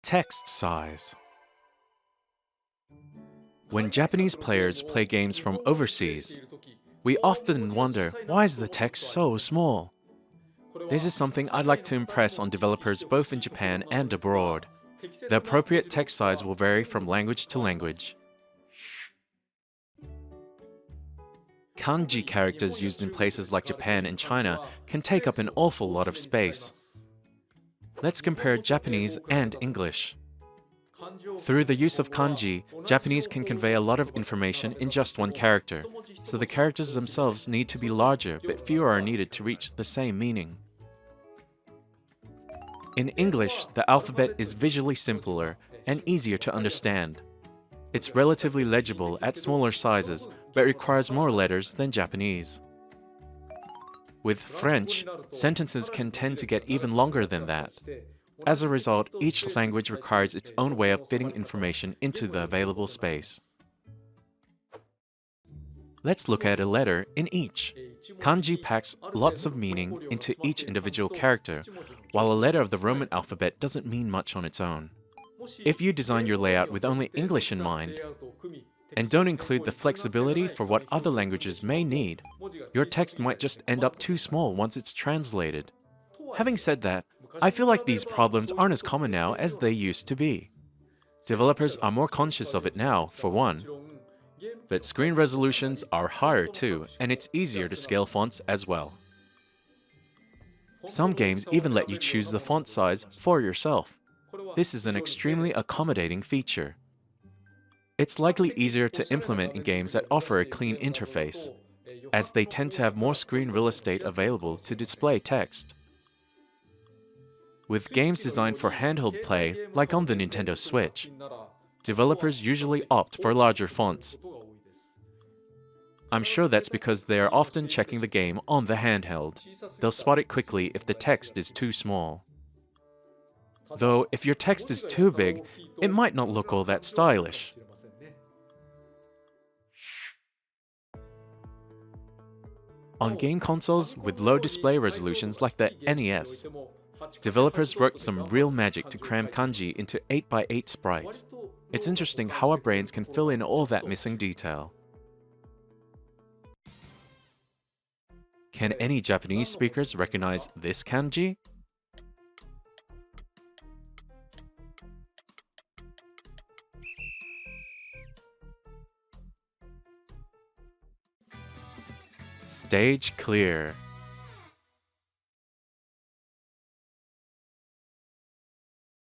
Text size. When Japanese players play games from overseas, we often wonder, why is the text so small? This is something I'd like to impress on developers both in Japan and abroad. The appropriate text size will vary from language to language. Kanji characters used in places like Japan and China can take up an awful lot of space. Let's compare Japanese and English. Through the use of kanji, Japanese can convey a lot of information in just one character, so the characters themselves need to be larger, but fewer are needed to reach the same meaning. In English, the alphabet is visually simpler and easier to understand. It's relatively legible at smaller sizes, but requires more letters than Japanese. With French, sentences can tend to get even longer than that. As a result, each language requires its own way of fitting information into the available space. Let's look at a letter in each. Kanji packs lots of meaning into each individual character, while a letter of the Roman alphabet doesn't mean much on its own. If you design your layout with only English in mind, and don't include the flexibility for what other languages may need, your text might just end up too small once it's translated. Having said that, I feel like these problems aren't as common now as they used to be. Developers are more conscious of it now, for one, but screen resolutions are higher too, and it's easier to scale fonts as well. Some games even let you choose the font size for yourself. This is an extremely accommodating feature. It's likely easier to implement in games that offer a clean interface, as they tend to have more screen real estate available to display text. With games designed for handheld play, like on the Nintendo Switch, developers usually opt for larger fonts. I'm sure that's because they are often checking the game on the handheld. They'll spot it quickly if the text is too small. Though, if your text is too big, it might not look all that stylish. On game consoles with low display resolutions like the NES, developers worked some real magic to cram kanji into 8x8 sprites. It's interesting how our brains can fill in all that missing detail. Can any Japanese speakers recognize this kanji? Stage clear.